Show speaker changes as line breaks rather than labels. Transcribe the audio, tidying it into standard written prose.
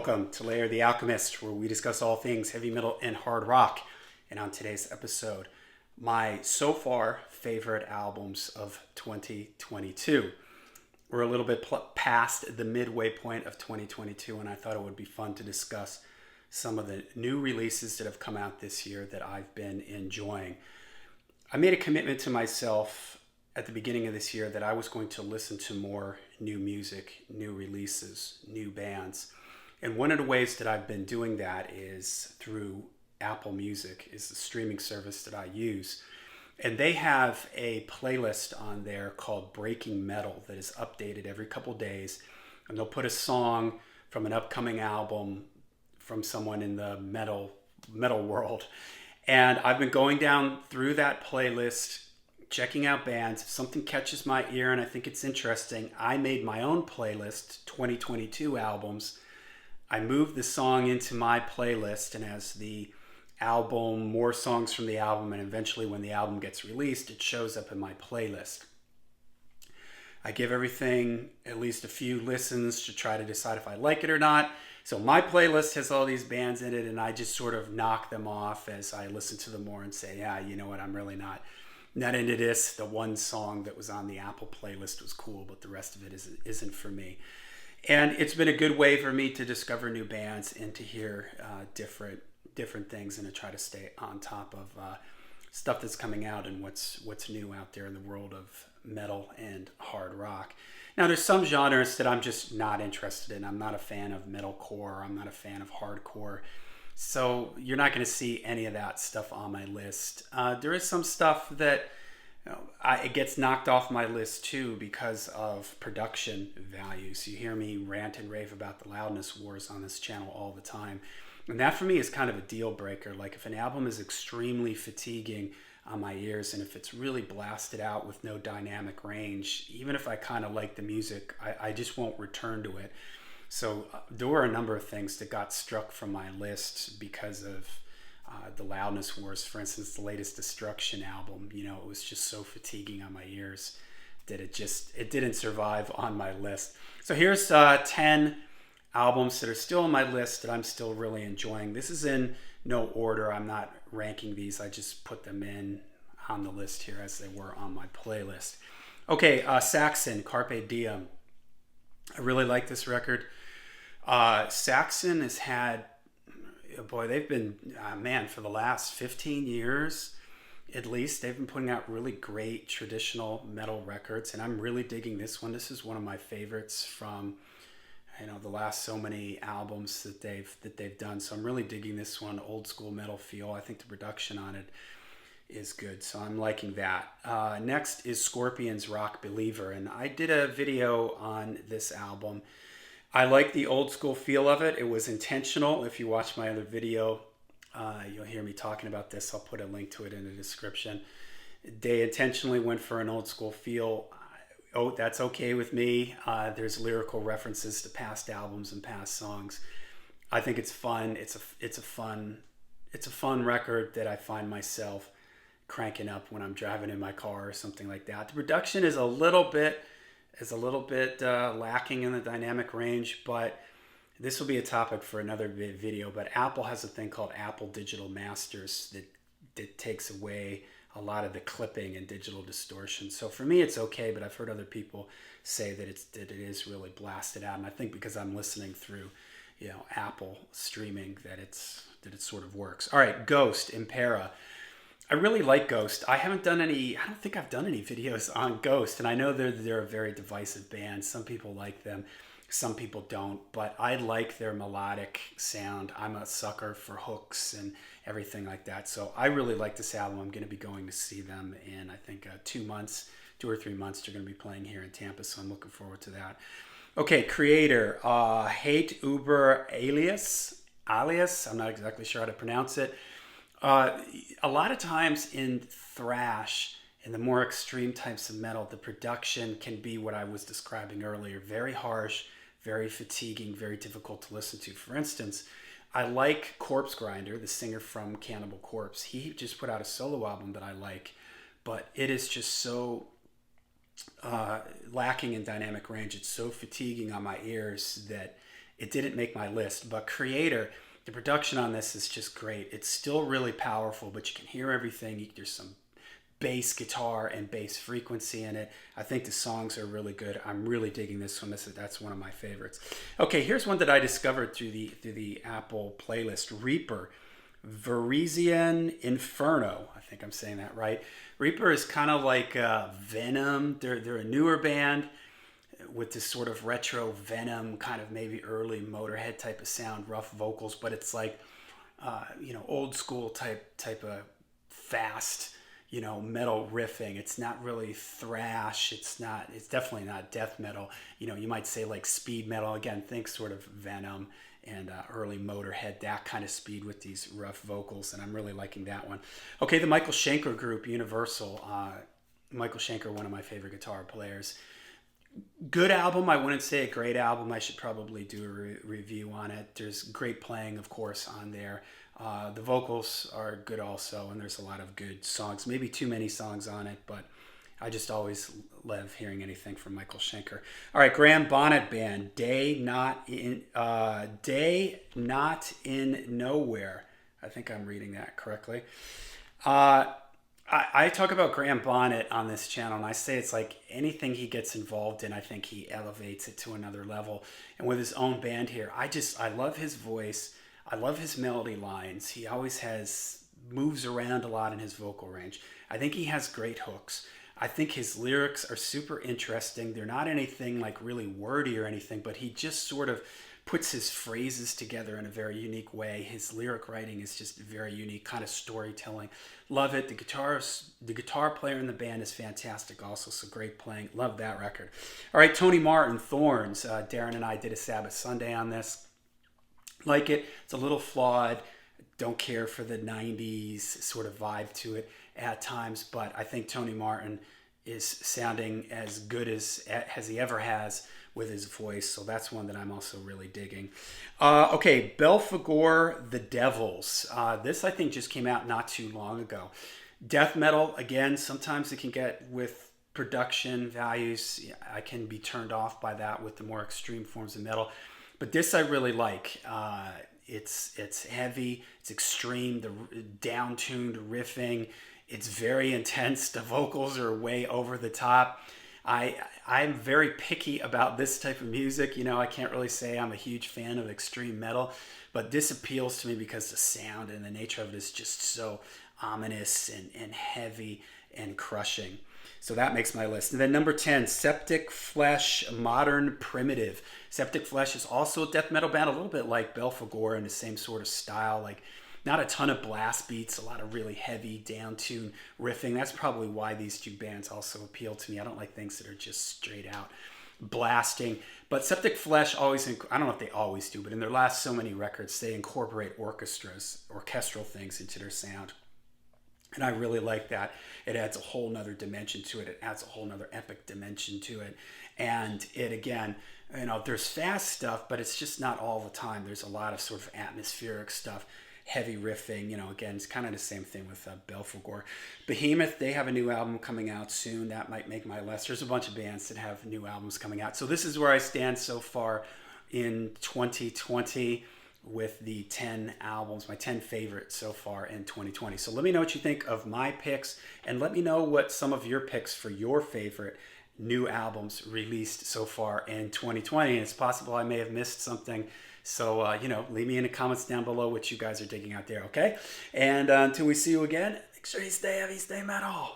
Welcome to Layer the Alchemist, where we discuss all things heavy metal and hard rock. And on today's episode, my so far favorite albums of 2022. We're a little bit past the midway point of 2022, and I thought it would be fun to discuss some of the new releases that have come out this year that I've been enjoying. I made a commitment to myself at the beginning of this year that I was going to listen to more new music, new releases, new bands. And one of the ways that I've been doing that is through Apple Music, is the streaming service that I use. And they have a playlist on there called Breaking Metal that is updated every couple days. And they'll put a song from an upcoming album from someone in the metal world. And I've been going down through that playlist, checking out bands. If something catches my ear and I think it's interesting, I made my own playlist, 2022 albums. I moved the song into my playlist, and as the album, more songs from the album, and eventually when the album gets released, it shows up in my playlist. I give everything at least a few listens to try to decide if I like it or not. So my playlist has all these bands in it, and I just sort of knock them off as I listen to them more and say, yeah, you know what, I'm really not into this. The one song that was on the Apple playlist was cool, but the rest of it isn't for me. And it's been a good way for me to discover new bands and to hear different things and to try to stay on top of stuff that's coming out and what's new out there in the world of metal and hard rock. Now, there's some genres that I'm just not interested in. I'm not a fan of metalcore. I'm not a fan of hardcore. So you're not going to see any of that stuff on my list. There is some stuff that it gets knocked off my list too because of production values. You hear me rant and rave about the loudness wars on this channel all the time. And that for me is kind of a deal breaker. Like if an album is extremely fatiguing on my ears and if it's really blasted out with no dynamic range, even if I kind of like the music, I just won't return to it. So there were a number of things that got struck from my list because of the loudness wars. For instance, the latest Destruction album, it was just so fatiguing on my ears that it didn't survive on my list. So here's 10 albums that are still on my list that I'm still really enjoying. This is in no order. I'm not ranking these. I just put them in on the list here as they were on my playlist. Okay, Saxon, Carpe Diem. I really like this record. Saxon has had, they've been, for the last 15 years, at least, they've been putting out really great traditional metal records, and I'm really digging this one. This is one of my favorites from, the last so many albums that they've done. So I'm really digging this one, old school metal feel. I think the production on it is good, so I'm liking that. Next is Scorpions' Rock Believer, and I did a video on this album. I like the old school feel of it. It was intentional. If you watch my other video, you'll hear me talking about this. I'll put a link to it in the description. They intentionally went for an old school feel. That's okay with me. There's lyrical references to past albums and past songs. I think it's fun. It's a fun record that I find myself cranking up when I'm driving in my car or something like that. The production is a little bit lacking in the dynamic range, but this will be a topic for another video. But Apple has a thing called Apple Digital Masters that takes away a lot of the clipping and digital distortion. So for me, it's okay, but I've heard other people say that it is really blasted out. And I think because I'm listening through, Apple streaming, that it sort of works. All right, Ghost, Impera. I really like Ghost. I don't think I've done any videos on Ghost, and I know they're a very divisive band. Some people like them, some people don't, but I like their melodic sound. I'm a sucker for hooks and everything like that, so I really like this album. I'm going to be going to see them in, I think, 2 or 3 months. They're going to be playing here in Tampa, so I'm looking forward to that. Okay, Creator, Hate Uber Alias, I'm not exactly sure how to pronounce it. A lot of times in thrash and the more extreme types of metal, the production can be what I was describing earlier. Very harsh, very fatiguing, very difficult to listen to. For instance, I like Corpse Grinder, the singer from Cannibal Corpse. He just put out a solo album that I like, but it is just so lacking in dynamic range. It's so fatiguing on my ears that it didn't make my list. But Creator, the production on this is just great. It's still really powerful, but you can hear everything. There's some bass guitar and bass frequency in it. I think the songs are really good. I'm really digging this one. That's one of my favorites. Okay, here's one that I discovered through the Apple playlist. Reaper, Varisian Inferno. I think I'm saying that right. Reaper is kind of like Venom. They're a newer band with this sort of retro Venom, kind of maybe early Motorhead type of sound, rough vocals, but it's like old school type of fast, metal riffing. It's not really thrash. It's definitely not death metal. You might say like speed metal. Again, think sort of Venom and early Motorhead, that kind of speed with these rough vocals. And I'm really liking that one. Okay, the Michael Schenker group, Universal. Michael Schenker, one of my favorite guitar players. Good album. I wouldn't say a great album. I should probably do a review on it. There's great playing, of course, on there. The vocals are good also, and there's a lot of good songs. Maybe too many songs on it, but I just always love hearing anything from Michael Schenker. All right, Graham Bonnet Band, Day Not in Nowhere. I think I'm reading that correctly. I talk about Graham Bonnet on this channel, and I say it's like anything he gets involved in, I think he elevates it to another level. And with his own band here, I love his voice. I love his melody lines. He always moves around a lot in his vocal range. I think he has great hooks. I think his lyrics are super interesting. They're not anything like really wordy or anything, but he just sort of puts his phrases together in a very unique way. His lyric writing is just very unique, kind of storytelling. Love it. The guitar player in the band is fantastic also, so great playing. Love that record. All right, Tony Martin, Thorns. Darren and I did a Sabbath Sunday on this. Like it. It's a little flawed. Don't care for the 90s sort of vibe to it at times, but I think Tony Martin is sounding as good as he ever has with his voice, so that's one that I'm also really digging. Okay, Belfagour, The Devils. This, I think, just came out not too long ago. Death metal, again, sometimes it can get with production values. I can be turned off by that with the more extreme forms of metal, but this I really like. It's heavy, it's extreme, the down-tuned riffing, it's very intense, the vocals are way over the top. I'm very picky about this type of music. I can't really say I'm a huge fan of extreme metal, but this appeals to me because the sound and the nature of it is just so ominous and heavy and crushing. So that makes my list. And then number 10, Septicflesh, Modern Primitive. Septicflesh is also a death metal band, a little bit like Belfagour in the same sort of style, like not a ton of blast beats, a lot of really heavy down-tune riffing. That's probably why these two bands also appeal to me. I don't like things that are just straight out blasting. But Septicflesh always, I don't know if they always do, but in their last so many records, they incorporate orchestral things into their sound. And I really like that. It adds a whole nother dimension to it. It adds a whole nother epic dimension to it. And it, again, there's fast stuff, but it's just not all the time. There's a lot of sort of atmospheric stuff, heavy riffing. Again, it's kind of the same thing with Belfagour. Behemoth, they have a new album coming out soon. That might make my list. There's a bunch of bands that have new albums coming out. So this is where I stand so far in 2020. With the 10 albums, my 10 favorites so far in 2020. So let me know what you think of my picks, and let me know what some of your picks for your favorite new albums released so far in 2020. And it's possible I may have missed something. So, leave me in the comments down below what you guys are digging out there, okay? And until we see you again, make sure you stay heavy, stay metal.